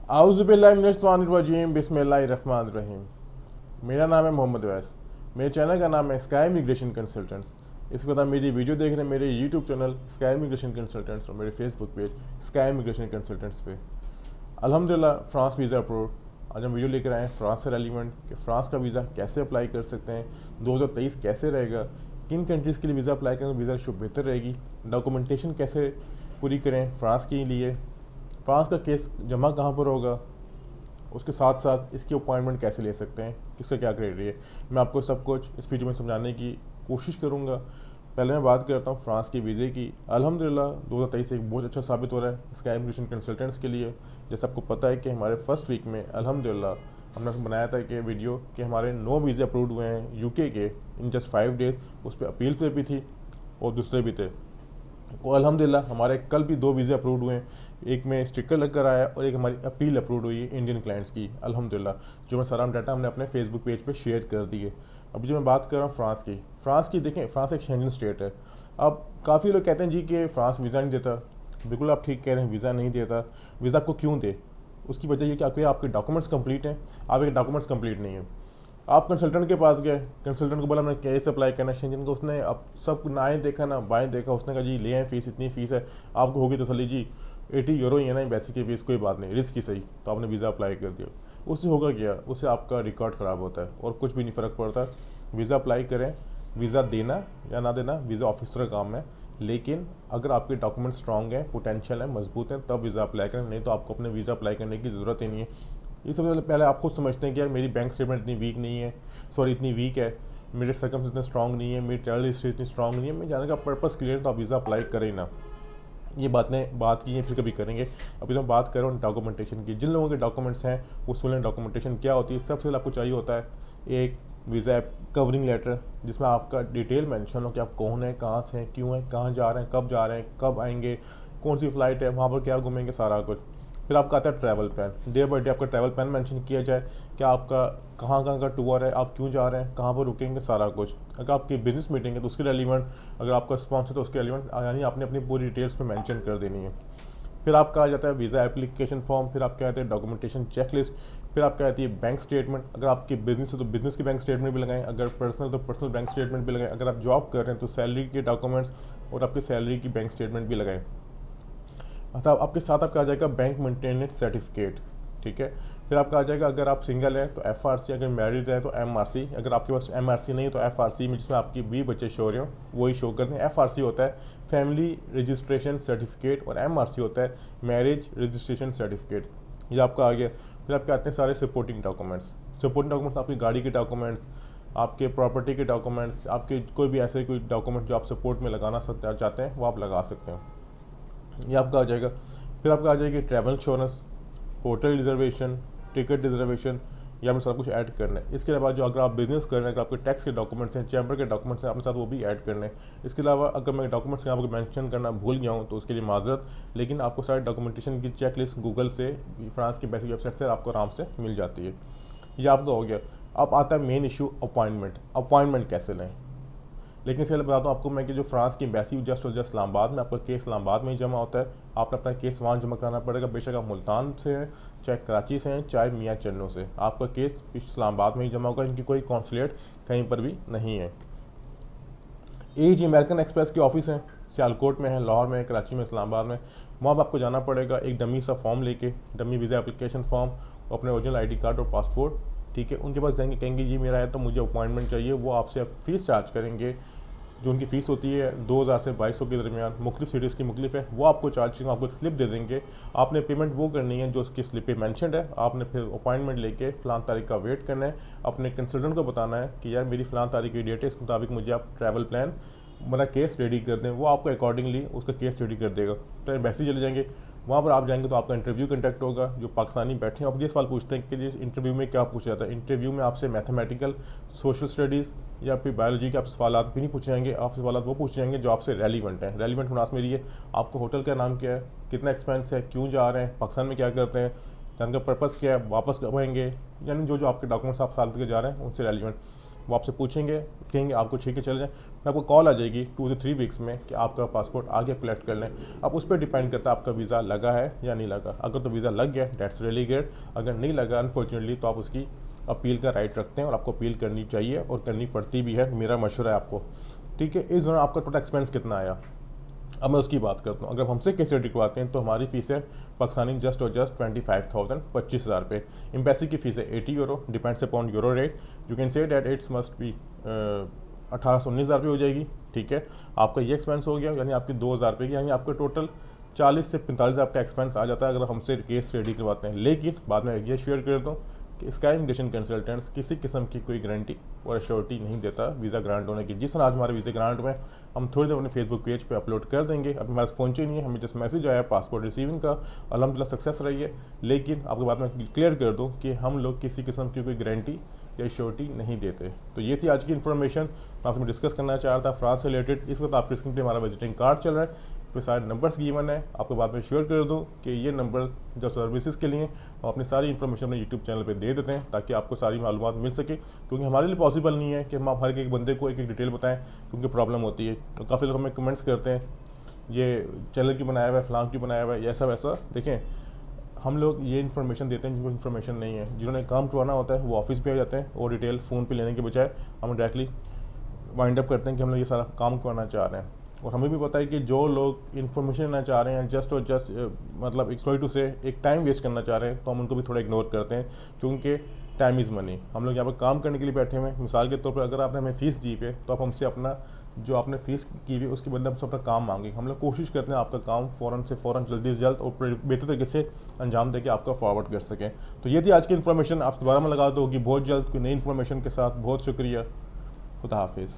आउज़ुबिल्लाहिमिनश्शैतानिर्रजीम बिस्मिल्लाहिर्रहमानिर्रहीम। मेरा नाम है मोहम्मद वैस। मेरे चैनल का नाम है स्काई इमिग्रेशन कंसल्टेंट्स। इसके बाद आप मेरी वीडियो देख रहे हैं मेरे YouTube channel sky immigration consultants और मेरे Facebook page sky immigration consultants पे। अल्हम्दुलिल्लाह फ्रांस वीज़ा अप्रूव। आज हम वीडियो लेकर आए हैं फ्रांस से रेलिवेंट कि फ़्रांस का वीज़ा कैसे अप्लाई कर सकते हैं, 2023 कैसे रहेगा, किन कंट्रीज़ के लिए वीज़ा अप्लाई करें तो वीज़ा इशू बेहतर रहेगी, डॉक्यूमेंटेशन कैसे पूरी करें फ़्रांस के लिए, फ्रांस का केस जमा कहाँ पर होगा, उसके साथ साथ इसकी अपॉइंटमेंट कैसे ले सकते हैं, किसका क्या क्राइटेरिया है, मैं आपको सब कुछ इस वीडियो में समझाने की कोशिश करूँगा। पहले मैं बात करता हूँ फ्रांस के वीज़े की। अल्हम्दुलिल्लाह 2023 एक बहुत अच्छा साबित हो रहा है स्काई इमिग्रेशन कंसल्टेंट्स के लिए। जैसे आपको पता है कि हमारे फर्स्ट वीक में अल्हम्दुलिल्लाह हमने बनाया था कि वीडियो कि हमारे 9 वीज़े अप्रूव हुए हैं यूके के इन जस्ट 5 डेज। उस पर अपील पे भी थी और दूसरे भी थे। और अल्हम्दुलिल्लाह हमारे कल भी 2 वीज़े अप्रूव हुए हैं। एक में स्टिकर लग कर आया और एक हमारी अपील अप्रूव हुई है इंडियन क्लाइंट्स की अल्हम्दुलिल्लाह, जो मैं सारा डाटा हमने अपने फेसबुक पेज पे शेयर कर दिए। अब जो मैं बात कर रहा हूँ फ्रांस की देखें, फ्रांस एक शेंजन स्टेट है। अब काफ़ी लोग कहते हैं जी कि फ्रांस वीज़ा नहीं देता। बिल्कुल आप ठीक कह रहे हैं, वीज़ा नहीं देता। वीज़ा आपको क्यों दे? उसकी वजह ये कि आपके डॉक्यूमेंट्स कंप्लीट हैं, आपके डॉक्यूमेंट्स कंप्लीट नहीं है। आप कंसल्टेंट के पास गए, कंसल्टेंट को बोला मैंने कैसे अप्लाई करना है शेंजन का, उसने अब सब नाएँ देखा ना बाएँ देखा, उसने कहा जी ले आए फ़ीस, इतनी फ़ीस है, आपको होगी तसल्ली जी 80 यूरो ही है ना वैसे की फ़ीस, कोई बात नहीं, रिस्क ही सही। तो आपने वीज़ा अप्लाई कर दिया। उससे होगा क्या? उससे आपका रिकॉर्ड ख़राब होता है और कुछ भी नहीं फ़र्क पड़ता। वीज़ा अप्लाई करें, वीज़ा देना या ना देना वीज़ा ऑफिसर का काम है, लेकिन अगर आपके डॉक्यूमेंट स्ट्रॉन्ग हैं, पोटेंशियल है, मजबूत हैं, तब वीज़ा अप्लाई करें, नहीं तो आपको अपने वीज़ा अप्लाई करने की ज़रूरत ही नहीं है। ये सबसे पहले आप खुद समझते हैं कि यार मेरी बैंक स्टेटमेंट इतनी वीक नहीं है, सॉरी इतनी वीक है, मेरे सर्कम इतने स्ट्रॉन्ग नहीं है, मेरी ट्रैवल हिस्ट्री इतनी स्ट्रॉन्ग नहीं है, मैं जाने का पर्पस क्लियर, तो आप वीज़ा अप्लाई करें ना। ये बात की है, फिर कभी करेंगे। अभी तो हम बात कर रहे हैं डॉक्यूमेंटेशन की। जिन लोगों के डॉक्यूमेंट्स हैं उस वाले डॉक्यूमेंटेशन क्या होती है, सबसे पहले आपको चाहिए होता है एक वीज़ा ऐप कवरिंग लेटर, जिसमें आपका डिटेल मेंशन हो कि आप कौन है, कहाँ से हैं, क्यों हैं, कहाँ जा रहे हैं, कब जा रहे हैं, कब आएंगे, कौन सी फ़्लाइट है, वहाँ पर क्या घूमेंगे, सारा कुछ। फिर आपका आता है travel plan, day by day आपका ट्रैवल प्लान मेंशन किया जाए कि आपका कहाँ कहाँ का टूर है, आप क्यों जा रहे हैं, कहाँ पर रुकेंगे, सारा कुछ। अगर आपकी बिजनेस मीटिंग है तो उसके रेलिवेंट, अगर आपका स्पॉन्सर तो उसके रेलिवेंट, यानी आपने अपनी पूरी डिटेल्स पे मेंशन कर देनी है। फिर आपका आ जाता है वीज़ा एप्लीकेशन फॉर्म, फिर आपके आते हैं डॉक्यूमेंटेशन चेकलिस्ट, फिर आपका आती है बैंक स्टेटमेंट। अगर आपकी बिजनेस है तो बिजनेस की बैंक स्टेटमेंट भी लगाएं, अगर पर्सनल तो पर्सनल बैंक स्टेटमेंट भी लगाएं, अगर आप जॉब कर रहे हैं तो सैलरी के डॉक्यूमेंट्स और आपकी सैलरी की बैंक स्टेटमेंट भी लगाएं। अच्छा, आपके साथ आपका आ जाएगा बैंक मेंटेनेंस सर्टिफिकेट, ठीक है। फिर आपका आ जाएगा अगर आप सिंगल हैं तो एफआरसी, अगर मैरिड है तो एमआरसी, अगर आपके पास एमआरसी नहीं है तो एफआरसी में जिसमें आपकी 20 बच्चे शो रहे हो वही शो करते हैं। एफआरसी होता है फैमिली रजिस्ट्रेशन सर्टिफिकेट और एमआरसी होता है मैरिज रजिस्ट्रेशन सर्टिफिकेट। ये आपका आ गया। फिर आपके आते हैं सारे सपोर्टिंग डॉक्यूमेंट्स। सपोर्टिंग डॉक्यूमेंट्स आपकी गाड़ी के डॉक्यूमेंट्स, आपके प्रॉपर्टी के डॉक्यूमेंट्स, आपके कोई भी ऐसे कोई डॉक्यूमेंट जो आप सपोर्ट में लगाना चाहते हैं वो आप लगा सकते हैं। ये आपका आ जाएगा। फिर आपका आ जाएगी travel insurance, hotel reservation, ticket reservation, या हमें सब कुछ ऐड करना है। इसके अलावा जो अगर आप बिजनेस कर रहे हैं, अगर आपके टैक्स के डॉक्यूमेंट्स हैं, चैम्बर के डॉक्यूमेंट्स हैं, अपने साथ वो भी ऐड करने हैं। इसके अलावा अगर मैं डॉक्यूमेंट्स यहाँ पर मेंशन करना भूल गया हूँ तो उसके लिए माजरत, लेकिन आपको सारे डॉक्यूमेंटेशन की चेक लिस्ट गूगल से, फ्रांस की बेसिक वेबसाइट से आपको आराम से मिल जाती है। ये आपका हो गया। अब आता है मेन इशू अपॉइंटमेंट कैसे लें। लेकिन इसके लिए बताता हूँ आपको मैं कि जो फ्रांस की एम्बेसी जस्ट और जस्ट इस्लामाबाद में, आपका केस इस्लामाबाद में ही जमा होता है। आपने अपना केस वहाँ जमा कराना पड़ेगा, बेशक आप मुल्तान से हैं, चाहे कराची से हैं, चाहे मियाँ चन्नो से, आपका केस इस्लामाबाद में ही जमा होगा। इनकी कोई कॉन्सुलेट कहीं पर भी नहीं है। एज अमेरिकन एक्सप्रेस के ऑफिस हैं, सियालकोट में है, लाहौर में है, कराची में, इस्लामाबाद में। वहाँ पर आपको जाना पड़ेगा एक डमी सा फॉर्म लेके, डमी वीज़ा एप्लीकेशन फॉर्म, अपने ओरिजिनल आईडी कार्ड और पासपोर्ट, ठीक है। उनके पास जाएंगे, कहेंगे जी मेरा है तो मुझे अपॉइंटमेंट चाहिए। वो आपसे फ़ीस चार्ज करेंगे, जो उनकी फ़ीस होती है 2000 से 2200 के दरमियान, मुख्तलिफ सिटीज़ की मुख्तलिफ है। वो आपको चार्ज करेंगे, आपको एक स्लिप दे देंगे, आपने पेमेंट वो करनी है जो उसकी स्लिप पे मैंशनड है। आपने फिर अपॉइंटमेंट लेके फ़लाँ तारीख का वेट करना है, अपने कंसल्टेंट को बताना है कि यार मेरी फ़लाँ तारीख की डेट है, इस मुताबिक मुझे आप ट्रैवल प्लान मेरा केस रेडी कर दें। वो आपको अकॉर्डिंगली उसका केस रेडी कर देगा। तो एम्बेसी चले जाएंगे, वहाँ पर आप जाएंगे तो आपका इंटरव्यू कंडक्ट होगा। जो पाकिस्तानी बैठे हैं आप ये सवाल पूछते हैं कि जिस इंटरव्यू में क्या पूछा जाता है। इंटरव्यू में आपसे मैथमेटिकल, सोशल स्टडीज़ या फिर बायोलॉजी के आपसे सवाल भी नहीं पूछे जाएंगे। आपसे सवाल वो पूछे जाएंगे जो आपसे रेलिवेंट हैं। रेलिवेंट मुनास मेरी है, आपको होटल का नाम क्या है, कितना एक्सपेंस है, क्यों जा रहे हैं, पाकिस्तान में क्या करते हैं, जाने का पर्पज़ क्या है, वापस कब आएंगे, यानी जो जो आपके डॉक्यूमेंट्स आप साल के जा रहे हैं उनसे रेलिवेंट वो आपसे पूछेंगे, कहेंगे आपको ठीक है चले जाएँ। आपको कॉल आ जाएगी 2 से 3 वीक्स में कि आपका पासपोर्ट आ गया, कलेक्ट कर लें। अब उस पर डिपेंड करता है आपका वीज़ा लगा है या नहीं लगा। अगर तो वीज़ा लग गया दैट्स रियली गुड, अगर नहीं लगा अनफॉर्चुनेटली तो आप उसकी अपील का राइट रखते हैं और आपको अपील करनी चाहिए और करनी पड़ती भी है, मेरा मशवरा है आपको। ठीक है, इस दौरान आपका टोटल एक्सपेंस कितना आया, अब मैं उसकी बात करता हूँ। अगर हमसे केस रेडी करवाते हैं तो हमारी फीस है पाकिस्तानी जस्ट और जस्ट 25,000, 25,000 रुपये। एम्बेसी की फ़ीस है 80 euro, depends upon euro rate. You can say that it's must be 18 से 19,000 रुपये हो जाएगी। ठीक है, आपका ये एक्सपेंस हो गया, यानी आपकी 2,000 रुपये की, यानी आपका टोटल 40 से 45,000 आपका एक्सपेंस आ जाता है अगर हमसे केस रेडी करवाते हैं। लेकिन बाद में ये शेयर कर दूँ कि स्काई इमिग्रेशन कंसल्टेंट्स किसी किस्म की कोई गारंटी और अश्योरिटी नहीं देता वीज़ा ग्रांट होने की। जिस तरह आज हमारे वीज़ा ग्रांट हुए हम थोड़ी देर अपने फेसबुक पेज पे अपलोड कर देंगे। अभी हमारे पास पहुंचे नहीं है, हमें जस्ट मैसेज आया पासपोर्ट रिसीविंग का, अल्हम्दुलिल्लाह सक्सेस रही है। लेकिन आपके बाद में क्लियर कर दूँ कि हम लोग किसी किस्म की कोई गारंटी या अश्योरिटी नहीं देते। तो ये थी आज की इन्फॉर्मेशन मैं आपसे डिस्कस करना चाह रहा था फ्रांस से रिलेटेड। इस वक्त आपके स्क्रीन पर हमारा विजिटिंग कार्ड चल रहा है, पे सारे नंबर्स गिवन है। आपको बाद में शेयर कर दूँ कि ये नंबर जो सर्विसेज के लिए हम अपनी सारी इन्फॉर्मेशन अपने यूट्यूब चैनल पे दे देते हैं ताकि आपको सारी मालूमात मिल सके, क्योंकि हमारे लिए पॉसिबल नहीं है कि हम आप हर एक बंदे को एक एक डिटेल बताएं, क्योंकि प्रॉब्लम होती है। तो काफ़ी लोग हमें कमेंट्स करते हैं ये चैनल क्यों बनाया हुआ है, फलां क्यों बनाया हुआ है, ऐसा वैसा। देखें, हम लोग ये इन्फॉर्मेशन देते हैं जिनको इन्फॉर्मेशन नहीं है, जिन्होंने काम करवाना होता है वो ऑफिस पे आ जाते हैं और डिटेल फ़ोन पे लेने के बजाय हम डायरेक्टली वाइंड अप करते हैं कि हम लोग ये सारा काम करवाना चाह रहे हैं। और हमें भी पता है कि जो लोग इन्फॉर्मेशन लेना चाह रहे हैं जस्ट और जस्ट मतलब एक सॉरी टू से एक टाइम वेस्ट करना चाह रहे हैं, तो हम उनको भी थोड़ा इग्नोर करते हैं, क्योंकि टाइम इज़ मनी। हम लोग यहाँ पर काम करने के लिए बैठे हुए हैं। मिसाल के तौर पर अगर आपने हमें फ़ीस दी पे तो आप हमसे अपना जो आपने फ़ीस की हुई उसके बदले हमसे अपना काम मांगे। हम लोग कोशिश करते हैं आपका काम फ़ौरन से फ़ौरन जल्दी से जल्द और बेहतर तरीके से अंजाम दे के आपका फॉरवर्ड कर सकें। तो ये थी आज की इन्फॉर्मेशन। आप दोबारा में लगा दो होगी बहुत जल्द कोई नई इन्फॉर्मेशन के साथ। बहुत शुक्रिया, खुदा हाफिज़।